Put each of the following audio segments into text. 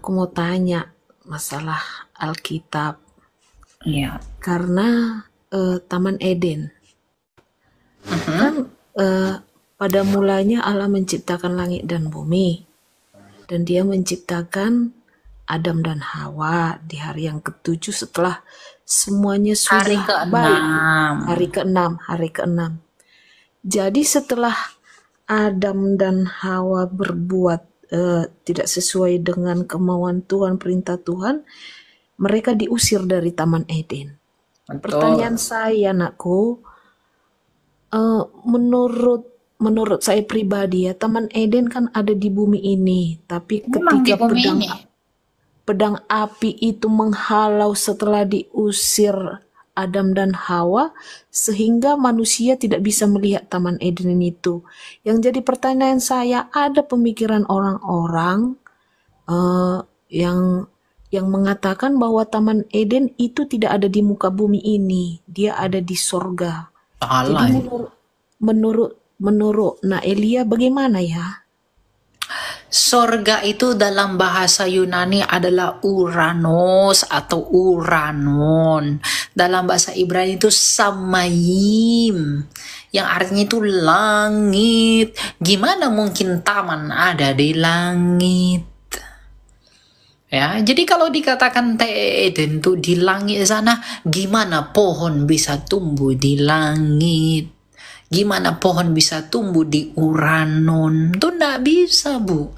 aku mau tanya masalah Alkitab. Iya. Karena Taman Eden kan pada mulanya Allah menciptakan langit dan bumi, dan Dia menciptakan Adam dan Hawa di hari yang ketujuh setelah semuanya Hari sudah baik. ke-6. Hari ke-6. Jadi setelah Adam dan Hawa berbuat tidak sesuai dengan kemauan Tuhan, perintah Tuhan, mereka diusir dari Taman Eden. Betul. Pertanyaan saya, anakku, menurut saya pribadi ya, Taman Eden kan ada di bumi ini, tapi Memang di ketika bumi ini. pedang api itu menghalau setelah diusir Adam dan Hawa, sehingga manusia tidak bisa melihat Taman Eden itu. Yang jadi pertanyaan saya, ada pemikiran orang-orang yang mengatakan bahwa Taman Eden itu tidak ada di muka bumi ini, dia ada di sorga. Jadi Salah. menurut Naelia bagaimana ya? Sorga itu dalam bahasa Yunani adalah Uranos atau Uranon. Dalam bahasa Ibrani itu Samayim, yang artinya itu langit. Gimana mungkin taman ada di langit? Ya, jadi kalau dikatakan Eden tuh di langit sana, gimana pohon bisa tumbuh di langit? Gimana pohon bisa tumbuh di Uranon? Tuh nggak bisa, Bu.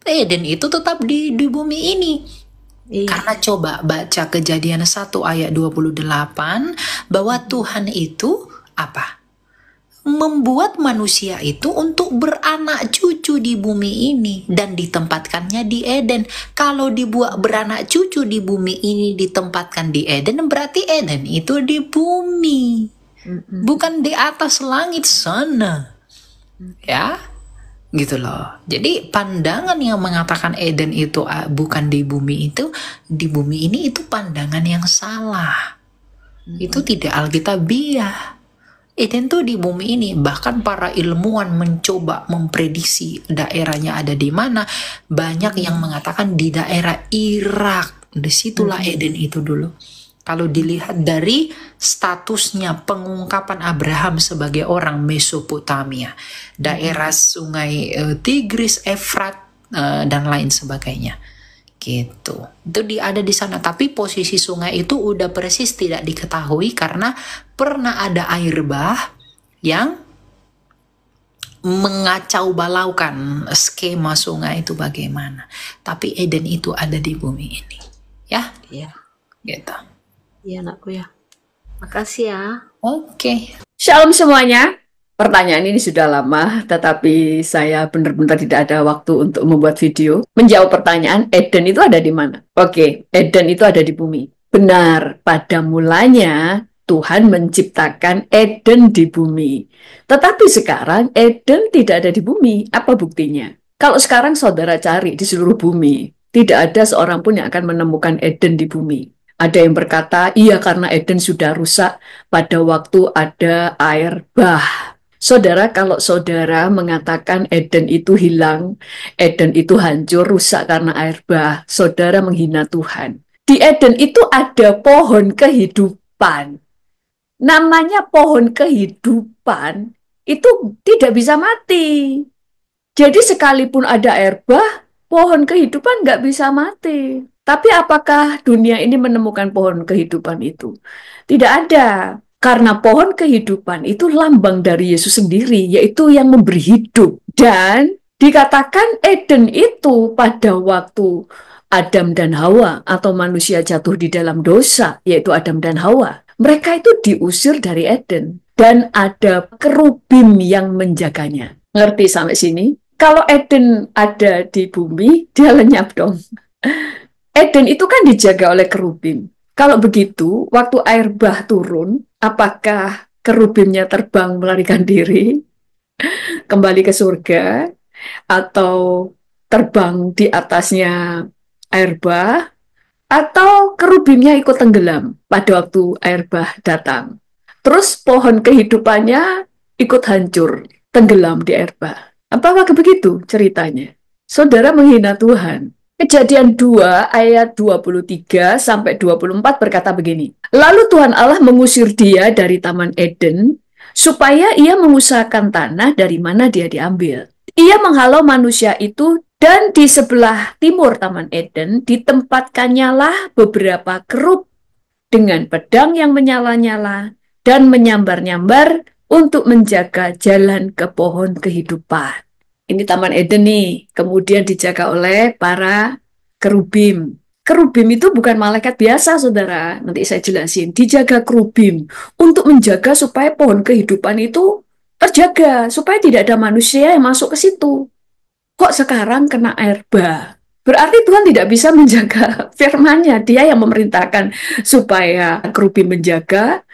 Eden itu tetap di bumi ini. Iya. Karena coba baca Kejadian 1 ayat 28, bahwa Tuhan itu apa? Membuat manusia itu untuk beranak cucu di bumi ini dan ditempatkannya di Eden. Kalau dibuat beranak cucu di bumi ini ditempatkan di Eden, berarti Eden itu di bumi, bukan di atas langit sana. Ya, gitu loh. Jadi pandangan yang mengatakan Eden itu bukan di bumi ini itu pandangan yang salah. Itu tidak alkitabiah. Eden tuh di bumi ini. Bahkan para ilmuwan mencoba memprediksi daerahnya ada di mana. Banyak yang mengatakan di daerah Irak. Disitulah Eden itu dulu. Kalau dilihat dari statusnya pengungkapan Abraham sebagai orang Mesopotamia, daerah sungai Tigris, Efrat, dan lain sebagainya. Gitu. Itu ada di sana. Tapi posisi sungai itu udah persis tidak diketahui karena pernah ada air bah yang mengacau balaukan skema sungai itu bagaimana. Tapi Eden itu ada di bumi ini. Ya? Iya. Gitu. Iya, anakku ya. Makasih ya. Oke. Shalom semuanya. Pertanyaan ini sudah lama, tetapi saya benar-benar tidak ada waktu untuk membuat video. Menjawab pertanyaan, Eden itu ada di mana? Oke, Eden itu ada di bumi. Benar, pada mulanya Tuhan menciptakan Eden di bumi. Tetapi sekarang Eden tidak ada di bumi. Apa buktinya? Kalau sekarang saudara cari di seluruh bumi, tidak ada seorang pun yang akan menemukan Eden di bumi. Ada yang berkata, iya karena Eden sudah rusak pada waktu ada air bah. Saudara, kalau saudara mengatakan Eden itu hilang, Eden itu hancur, rusak karena air bah, saudara menghina Tuhan. Di Eden itu ada pohon kehidupan. Namanya pohon kehidupan, itu tidak bisa mati. Jadi sekalipun ada air bah, pohon kehidupan nggak bisa mati. Tapi apakah dunia ini menemukan pohon kehidupan itu? Tidak ada. Karena pohon kehidupan itu lambang dari Yesus sendiri, yaitu yang memberi hidup. Dan dikatakan Eden itu pada waktu Adam dan Hawa atau manusia jatuh di dalam dosa, yaitu Adam dan Hawa. Mereka itu diusir dari Eden. Dan ada kerubim yang menjaganya. Ngerti sampai sini? Kalau Eden ada di bumi, dia lenyap dong. Eden itu kan dijaga oleh kerubim. Kalau begitu, waktu air bah turun, apakah kerubimnya terbang melarikan diri, kembali ke surga, atau terbang di atasnya air bah, atau kerubimnya ikut tenggelam pada waktu air bah datang? Terus pohon kehidupannya ikut hancur, tenggelam di air bah. Apakah begitu ceritanya? Saudara menghina Tuhan. Kejadian 2 ayat 23 sampai 24 berkata begini. Lalu Tuhan Allah mengusir dia dari Taman Eden supaya ia mengusahakan tanah dari mana dia diambil. Ia menghalau manusia itu dan di sebelah timur Taman Eden ditempatkannya lah beberapa kerub dengan pedang yang menyala-nyala dan menyambar-nyambar untuk menjaga jalan ke pohon kehidupan. Ini Taman Eden nih, kemudian dijaga oleh para kerubim. Kerubim itu bukan malaikat biasa, saudara. Nanti saya jelasin. Dijaga kerubim untuk menjaga supaya pohon kehidupan itu terjaga, supaya tidak ada manusia yang masuk ke situ. Kok sekarang kena air bah? Berarti Tuhan tidak bisa menjaga firman-Nya. Dia yang memerintahkan supaya kerubim menjaga.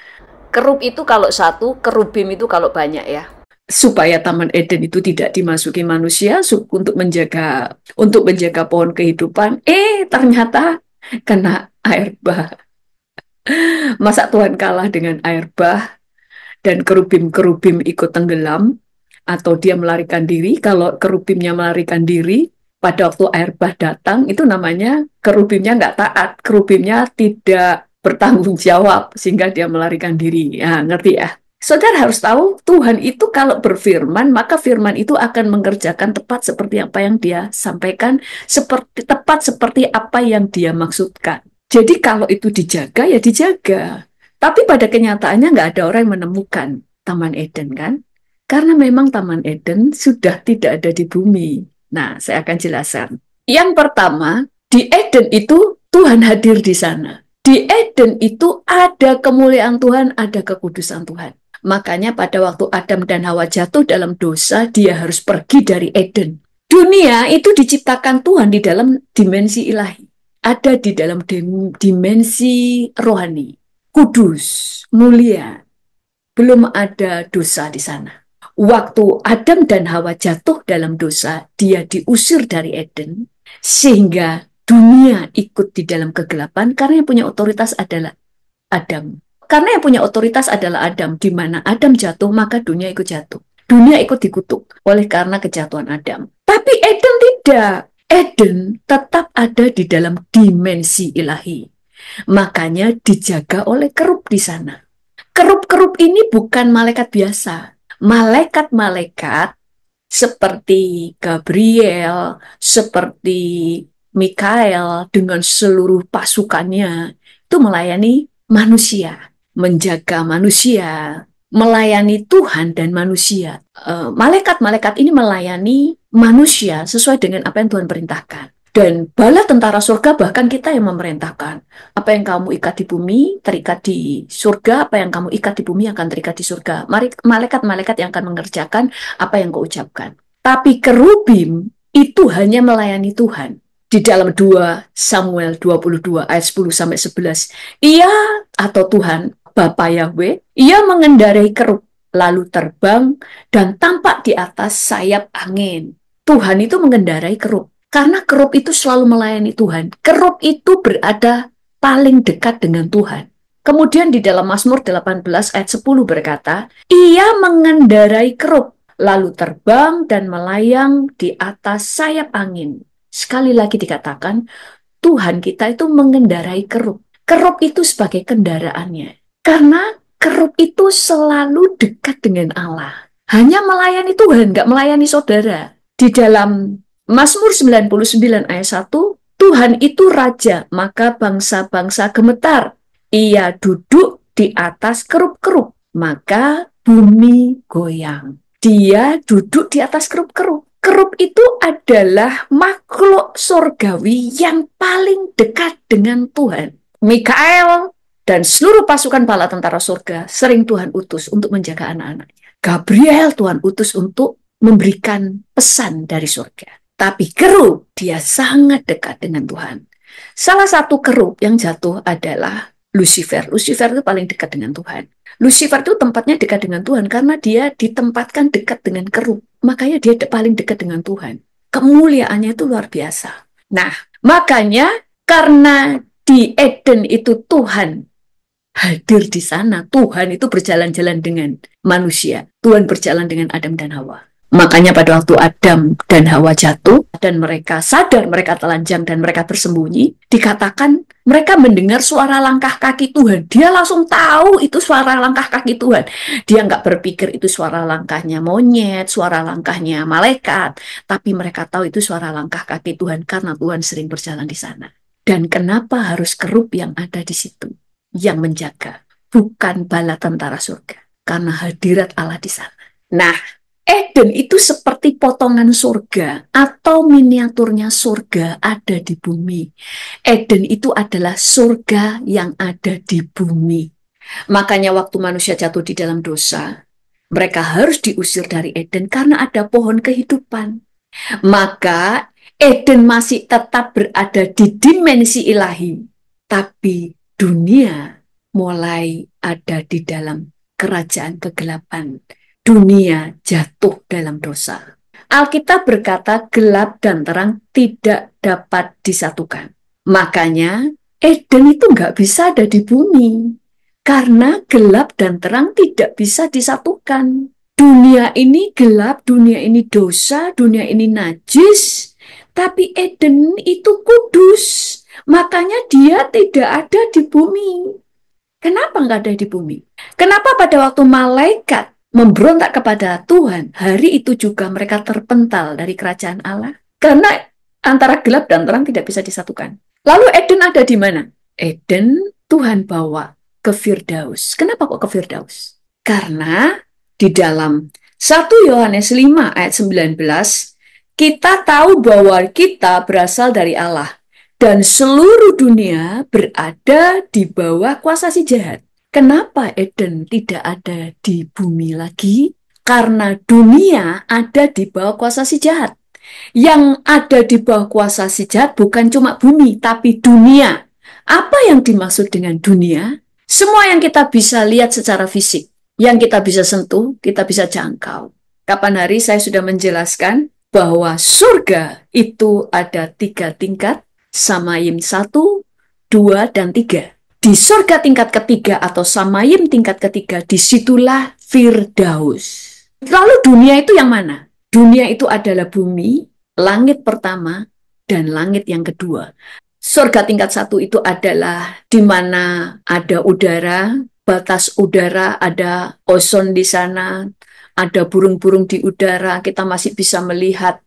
Kerub itu kalau satu, kerubim itu kalau banyak ya. Supaya Taman Eden itu tidak dimasuki manusia untuk menjaga pohon kehidupan. Ternyata kena air bah. Masa Tuhan kalah dengan air bah dan kerubim-kerubim ikut tenggelam atau dia melarikan diri? Kalau kerubimnya melarikan diri pada waktu air bah datang, itu namanya kerubimnya nggak taat, kerubimnya tidak bertanggung jawab sehingga dia melarikan diri. Ya, ngerti ya? Saudara harus tahu, Tuhan itu kalau berfirman, maka firman itu akan mengerjakan tepat seperti apa yang dia sampaikan, tepat seperti apa yang dia maksudkan. Jadi kalau itu dijaga, ya dijaga. Tapi pada kenyataannya nggak ada orang yang menemukan Taman Eden, kan? Karena memang Taman Eden sudah tidak ada di bumi. Nah, saya akan jelaskan. Yang pertama, di Eden itu Tuhan hadir di sana. Di Eden itu ada kemuliaan Tuhan, ada kekudusan Tuhan. Makanya pada waktu Adam dan Hawa jatuh dalam dosa, dia harus pergi dari Eden. Dunia itu diciptakan Tuhan di dalam dimensi ilahi. Ada di dalam dimensi rohani. Kudus, mulia. Belum ada dosa di sana. Waktu Adam dan Hawa jatuh dalam dosa, dia diusir dari Eden. Sehingga dunia ikut di dalam kegelapan karena yang punya otoritas adalah Adam. Karena yang punya otoritas adalah Adam, di mana Adam jatuh, maka dunia ikut jatuh. Dunia ikut dikutuk oleh karena kejatuhan Adam. Tapi Eden tidak. Eden tetap ada di dalam dimensi ilahi. Makanya dijaga oleh kerub di sana. Kerub-kerub ini bukan malaikat biasa. Malaikat-malaikat seperti Gabriel, seperti Mikael dengan seluruh pasukannya itu melayani manusia. Menjaga manusia, melayani Tuhan dan manusia. Malaikat-malaikat ini melayani manusia sesuai dengan apa yang Tuhan perintahkan. Dan bala tentara surga bahkan kita yang memerintahkan. Apa yang kamu ikat di bumi, terikat di surga. Apa yang kamu ikat di bumi akan terikat di surga. Malaikat-malaikat yang akan mengerjakan apa yang kau ucapkan. Tapi kerubim itu hanya melayani Tuhan. Di dalam 2 Samuel 22 ayat 10-11. Ia atau Tuhan, Bapa Yahweh, ia mengendarai kerub, lalu terbang dan tampak di atas sayap angin. Tuhan itu mengendarai kerub, karena kerub itu selalu melayani Tuhan. Kerub itu berada paling dekat dengan Tuhan. Kemudian di dalam Mazmur 18 ayat 10 berkata, ia mengendarai kerub, lalu terbang dan melayang di atas sayap angin. Sekali lagi dikatakan, Tuhan kita itu mengendarai kerub. Kerub itu sebagai kendaraannya. Karena kerub itu selalu dekat dengan Allah. Hanya melayani Tuhan, nggak melayani saudara. Di dalam Mazmur 99 ayat 1, Tuhan itu raja, maka bangsa-bangsa gemetar. Ia duduk di atas kerub-kerub, maka bumi goyang. Dia duduk di atas kerub-kerub. Kerub itu adalah makhluk surgawi yang paling dekat dengan Tuhan. Mikael dan seluruh pasukan bala tentara surga sering Tuhan utus untuk menjaga anak-anaknya. Gabriel Tuhan utus untuk memberikan pesan dari surga. Tapi kerub, dia sangat dekat dengan Tuhan. Salah satu kerub yang jatuh adalah Lucifer. Lucifer itu paling dekat dengan Tuhan. Lucifer itu tempatnya dekat dengan Tuhan karena dia ditempatkan dekat dengan kerub. Makanya dia paling dekat dengan Tuhan. Kemuliaannya itu luar biasa. Nah, makanya karena di Eden itu Tuhan hadir di sana. Tuhan itu berjalan-jalan dengan manusia. Tuhan berjalan dengan Adam dan Hawa. Makanya pada waktu Adam dan Hawa jatuh dan mereka sadar mereka telanjang dan mereka bersembunyi, dikatakan mereka mendengar suara langkah kaki Tuhan. Dia langsung tahu itu suara langkah kaki Tuhan. Dia nggak berpikir itu suara langkahnya monyet, suara langkahnya malaikat, tapi mereka tahu itu suara langkah kaki Tuhan karena Tuhan sering berjalan di sana. Dan kenapa harus kerup yang ada di situ yang menjaga, bukan bala tentara surga, karena hadirat Allah di sana. Nah, Eden itu seperti potongan surga atau miniaturnya surga ada di bumi. Eden itu adalah surga yang ada di bumi. Makanya waktu manusia jatuh di dalam dosa, mereka harus diusir dari Eden karena ada pohon kehidupan. Maka Eden masih tetap berada di dimensi ilahi, tapi dunia mulai ada di dalam kerajaan kegelapan. Dunia jatuh dalam dosa. Alkitab berkata gelap dan terang tidak dapat disatukan. Makanya Eden itu nggak bisa ada di bumi. Karena gelap dan terang tidak bisa disatukan. Dunia ini gelap, dunia ini dosa, dunia ini najis. Tapi Eden itu kudus. Makanya dia tidak ada di bumi. Kenapa nggak ada di bumi? Kenapa pada waktu malaikat memberontak kepada Tuhan, hari itu juga mereka terpental dari kerajaan Allah? Karena antara gelap dan terang tidak bisa disatukan. Lalu Eden ada di mana? Eden Tuhan bawa ke Firdaus. Kenapa kok ke Firdaus? Karena di dalam 1 Yohanes 5 ayat 19, kita tahu bahwa kita berasal dari Allah dan seluruh dunia berada di bawah kuasa si jahat. Kenapa Eden tidak ada di bumi lagi? Karena dunia ada di bawah kuasa si jahat. Yang ada di bawah kuasa si jahat bukan cuma bumi, tapi dunia. Apa yang dimaksud dengan dunia? Semua yang kita bisa lihat secara fisik, yang kita bisa sentuh, kita bisa jangkau. Kapan hari saya sudah menjelaskan bahwa surga itu ada 3 tingkat, Samayim 1, 2, dan 3. Di surga tingkat ketiga atau Samayim tingkat ketiga, disitulah Firdaus. Lalu dunia itu yang mana? Dunia itu adalah bumi, langit pertama, dan langit yang kedua. Surga tingkat 1 itu adalah di mana ada udara, batas udara, ada ozon di sana, ada burung-burung di udara, kita masih bisa melihat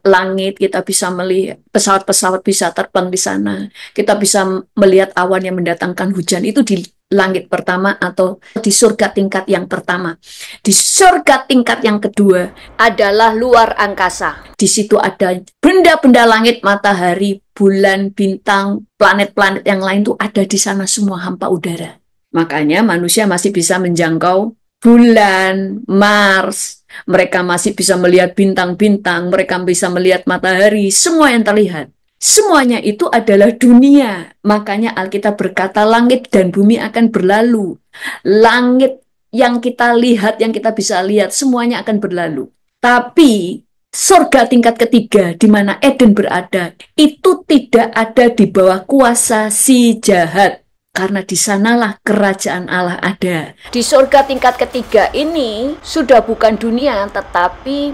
langit, kita bisa melihat pesawat-pesawat bisa terbang di sana, kita bisa melihat awan yang mendatangkan hujan. Itu di langit pertama atau di surga tingkat yang pertama. Di surga tingkat yang kedua adalah luar angkasa. Di situ ada benda-benda langit, matahari, bulan, bintang, planet-planet yang lain itu ada di sana semua, hampa udara. Makanya manusia masih bisa menjangkau bulan, Mars, mereka masih bisa melihat bintang-bintang, mereka bisa melihat matahari, semua yang terlihat. Semuanya itu adalah dunia. Makanya Alkitab berkata langit dan bumi akan berlalu. Langit yang kita lihat, yang kita bisa lihat, semuanya akan berlalu. Tapi surga tingkat ketiga, di mana Eden berada, itu tidak ada di bawah kuasa si jahat. Karena di sanalah kerajaan Allah ada. Di surga tingkat ketiga ini sudah bukan dunia, tetapi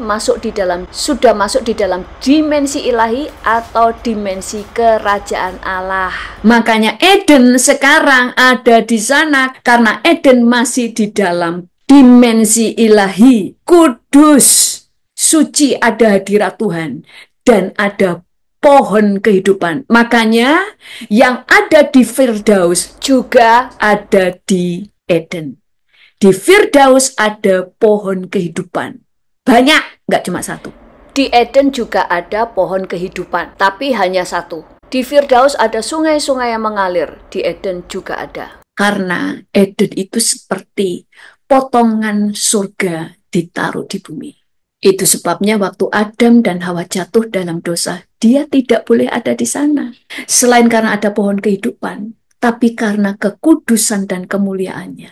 sudah masuk di dalam dimensi ilahi atau dimensi kerajaan Allah. Makanya Eden sekarang ada di sana karena Eden masih di dalam dimensi ilahi, kudus, suci, ada hadirat Tuhan dan ada pohon kehidupan. Makanya yang ada di Firdaus juga ada di Eden. Di Firdaus ada pohon kehidupan. Banyak, nggak cuma satu. Di Eden juga ada pohon kehidupan, tapi hanya satu. Di Firdaus ada sungai-sungai yang mengalir. Di Eden juga ada. Karena Eden itu seperti potongan surga ditaruh di bumi. Itu sebabnya waktu Adam dan Hawa jatuh dalam dosa, dia tidak boleh ada di sana. Selain karena ada pohon kehidupan, tapi karena kekudusan dan kemuliaannya,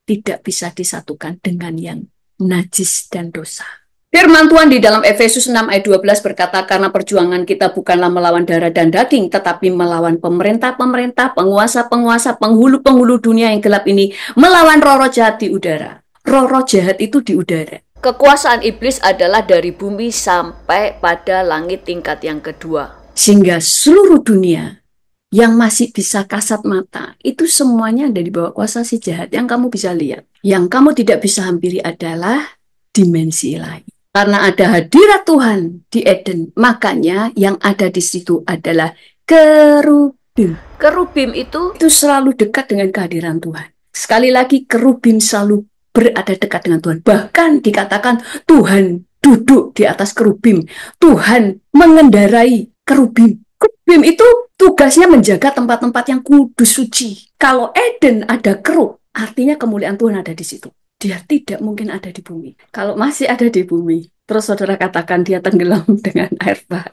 tidak bisa disatukan dengan yang najis dan dosa. Firman Tuhan di dalam Efesus 6 ayat 12 berkata, karena perjuangan kita bukanlah melawan darah dan daging, tetapi melawan pemerintah-pemerintah, penguasa-penguasa, penghulu-penghulu dunia yang gelap ini, melawan roh-roh jahat di udara. Roh-roh jahat itu di udara. Kekuasaan iblis adalah dari bumi sampai pada langit tingkat yang kedua. Sehingga seluruh dunia yang masih bisa kasat mata, itu semuanya ada di bawah kuasa si jahat yang kamu bisa lihat. Yang kamu tidak bisa hampiri adalah dimensi ilahi. Karena ada hadirat Tuhan di Eden, makanya yang ada di situ adalah kerubim. Kerubim itu selalu dekat dengan kehadiran Tuhan. Sekali lagi, kerubim selalu berada dekat dengan Tuhan. Bahkan dikatakan Tuhan duduk di atas kerubim. Tuhan mengendarai kerubim. Kerubim itu tugasnya menjaga tempat-tempat yang kudus suci. Kalau Eden ada kerub, artinya kemuliaan Tuhan ada di situ. Dia tidak mungkin ada di bumi. Kalau masih ada di bumi, terus saudara katakan dia tenggelam dengan air bah.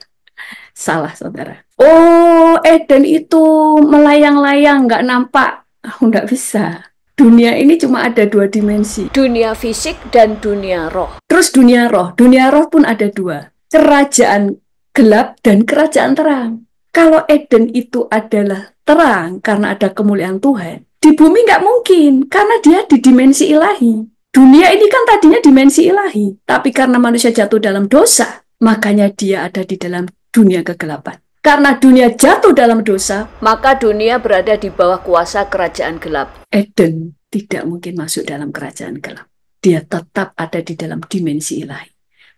Salah, saudara. Oh, Eden itu melayang-layang, nggak nampak. Nggak bisa. Dunia ini cuma ada 2 dimensi. dunia fisik dan dunia roh. Terus dunia roh. Dunia roh pun ada 2. Kerajaan gelap dan kerajaan terang. Kalau Eden itu adalah terang karena ada kemuliaan Tuhan, di bumi nggak mungkin karena dia di dimensi ilahi. Dunia ini kan tadinya dimensi ilahi, tapi karena manusia jatuh dalam dosa, makanya dia ada di dalam dunia kegelapan. Karena dunia jatuh dalam dosa, Maka dunia berada di bawah kuasa kerajaan gelap. Eden tidak mungkin masuk dalam kerajaan gelap. Dia tetap ada di dalam dimensi ilahi.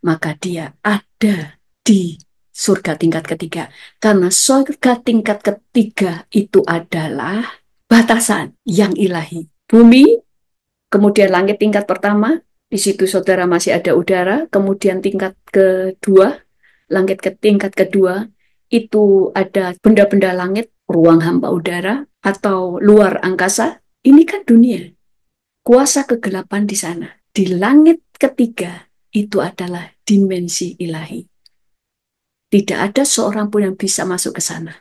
Maka dia ada di surga tingkat ketiga. Karena surga tingkat ketiga itu adalah batasan yang ilahi. Bumi, kemudian langit tingkat pertama, di situ saudara masih ada udara. Kemudian tingkat kedua, langit ke tingkat kedua, itu ada benda-benda langit, ruang hampa udara, atau luar angkasa. Ini kan dunia. Kuasa kegelapan di sana. Di langit ketiga, itu adalah dimensi ilahi. Tidak ada seorang pun yang bisa masuk ke sana.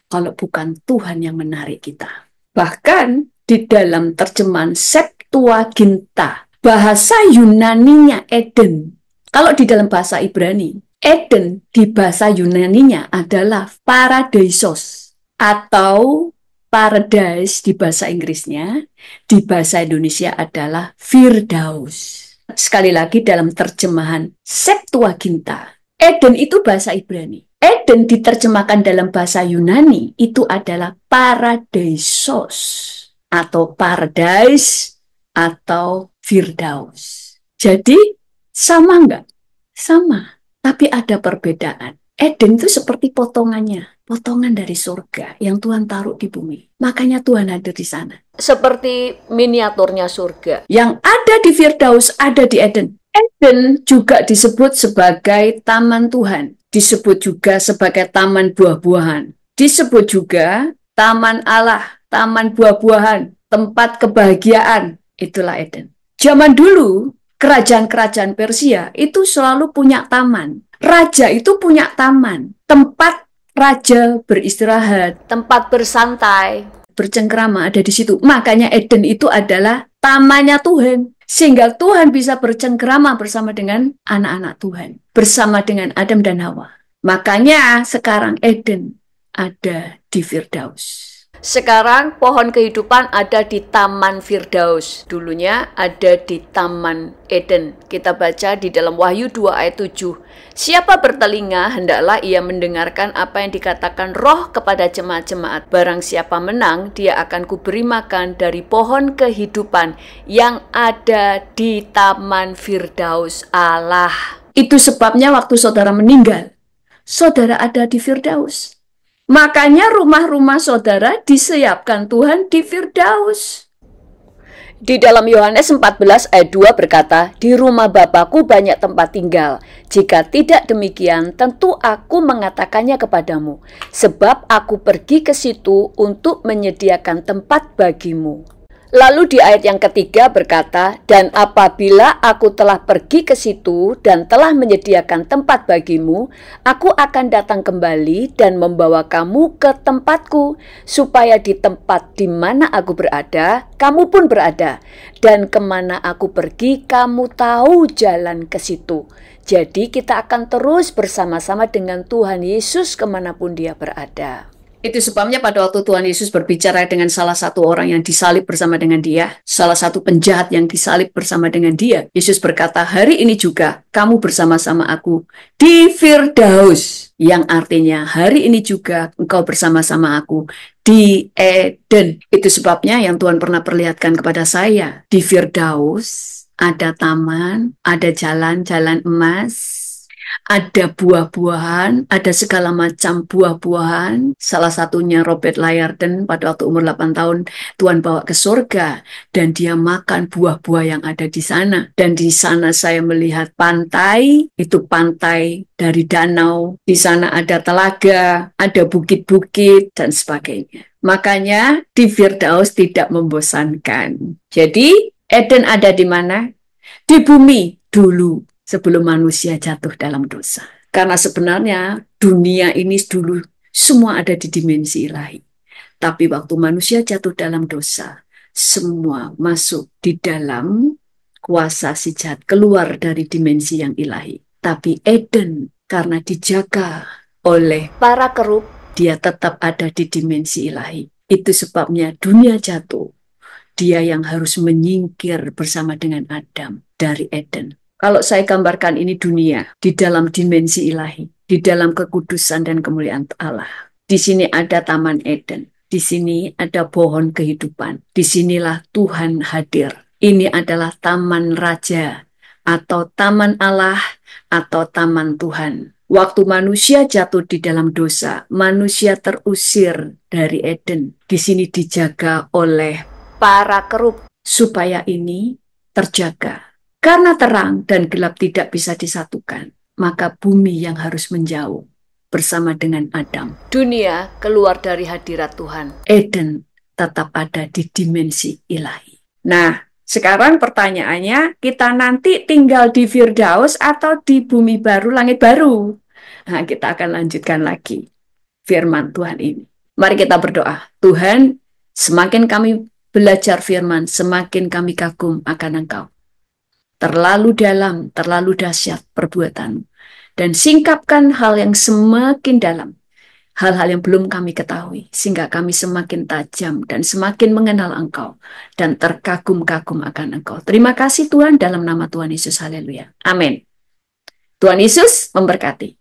Kalau bukan Tuhan yang menarik kita. Bahkan di dalam terjemahan Septuaginta, bahasa Yunaninya Eden. Kalau di dalam bahasa Ibrani, Eden di bahasa Yunaninya adalah paradeisos atau paradise di bahasa Inggrisnya, di bahasa Indonesia adalah Firdaus. Sekali lagi dalam terjemahan Septuaginta, Eden itu bahasa Ibrani. Eden diterjemahkan dalam bahasa Yunani itu adalah paradeisos atau paradise atau Firdaus. Jadi sama enggak? Sama. Tapi ada perbedaan. Eden itu seperti potongannya. Potongan dari surga yang Tuhan taruh di bumi. Makanya Tuhan hadir di sana. Seperti miniaturnya surga. Yang ada di Firdaus ada di Eden. Eden juga disebut sebagai taman Tuhan. Disebut juga sebagai taman buah-buahan. Disebut juga taman Allah, taman buah-buahan, tempat kebahagiaan. Itulah Eden. Zaman dulu, kerajaan-kerajaan Persia itu selalu punya taman. Raja itu punya taman, tempat raja beristirahat, Tempat bersantai. bercengkrama ada di situ. Makanya Eden itu adalah tamannya Tuhan. Sehingga Tuhan bisa bercengkrama bersama dengan anak-anak Tuhan. Bersama dengan Adam dan Hawa. Makanya sekarang Eden ada di Firdaus. Sekarang pohon kehidupan ada di Taman Firdaus. Dulunya ada di Taman Eden. Kita baca di dalam Wahyu 2 ayat 7. Siapa bertelinga, hendaklah ia mendengarkan apa yang dikatakan Roh kepada jemaat-jemaat. Barang siapa menang, dia akan kuberi makan dari pohon kehidupan yang ada di Taman Firdaus Allah. Itu sebabnya waktu saudara meninggal, saudara ada di Firdaus. Makanya rumah-rumah saudara disiapkan Tuhan di Firdaus. Di dalam Yohanes 14 ayat 2 berkata, di rumah Bapakku banyak tempat tinggal. Jika tidak demikian, tentu aku mengatakannya kepadamu. Sebab aku pergi ke situ untuk menyediakan tempat bagimu. Lalu di ayat yang ketiga berkata, dan apabila aku telah pergi ke situ dan telah menyediakan tempat bagimu, aku akan datang kembali dan membawa kamu ke tempatku, supaya di tempat di mana aku berada, kamu pun berada. Dan kemana aku pergi, kamu tahu jalan ke situ. Jadi kita akan terus bersama-sama dengan Tuhan Yesus kemanapun dia berada. Itu sebabnya pada waktu Tuhan Yesus berbicara dengan salah satu orang yang disalib bersama dengan dia, salah satu penjahat yang disalib bersama dengan dia, Yesus berkata, hari ini juga kamu bersama-sama aku di Firdaus, yang artinya hari ini juga engkau bersama-sama aku di Eden. Itu sebabnya yang Tuhan pernah perlihatkan kepada saya, di Firdaus ada taman, ada jalan-jalan emas, ada buah-buahan, ada segala macam buah-buahan. Salah satunya Robert Layarden pada waktu umur 8 tahun Tuhan bawa ke surga dan dia makan buah-buah yang ada di sana. Dan di sana saya melihat pantai, itu pantai dari danau. Di sana ada telaga, ada bukit-bukit dan sebagainya. Makanya di Firdaus tidak membosankan. Jadi Eden ada di mana? Di bumi dulu, sebelum manusia jatuh dalam dosa. Karena sebenarnya dunia ini dulu semua ada di dimensi ilahi. Tapi waktu manusia jatuh dalam dosa, semua masuk di dalam kuasa si jahat, keluar dari dimensi yang ilahi. Tapi Eden karena dijaga oleh para kerub, dia tetap ada di dimensi ilahi. Itu sebabnya dunia jatuh, dia yang harus menyingkir bersama dengan Adam dari Eden. Kalau saya gambarkan ini dunia di dalam dimensi ilahi, di dalam kekudusan dan kemuliaan Allah. Di sini ada Taman Eden, di sini ada pohon kehidupan. Disinilah Tuhan hadir. Ini adalah Taman Raja atau Taman Allah atau Taman Tuhan. Waktu manusia jatuh di dalam dosa, manusia terusir dari Eden. Di sini dijaga oleh para kerub supaya ini terjaga. Karena terang dan gelap tidak bisa disatukan, maka bumi yang harus menjauh bersama dengan Adam. Dunia keluar dari hadirat Tuhan. Eden tetap ada di dimensi ilahi. Nah, sekarang pertanyaannya, kita nanti tinggal di Firdaus atau di bumi baru, langit baru? Nah, kita akan lanjutkan lagi firman Tuhan ini. Mari kita berdoa. Tuhan, semakin kami belajar firman, semakin kami kagum akan Engkau. Terlalu dalam, terlalu dahsyat perbuatan. Dan singkapkan hal yang semakin dalam. Hal-hal yang belum kami ketahui. Sehingga kami semakin tajam dan semakin mengenal Engkau. Dan terkagum-kagum akan Engkau. Terima kasih Tuhan dalam nama Tuhan Yesus. Haleluya. Amin. Tuhan Yesus memberkati.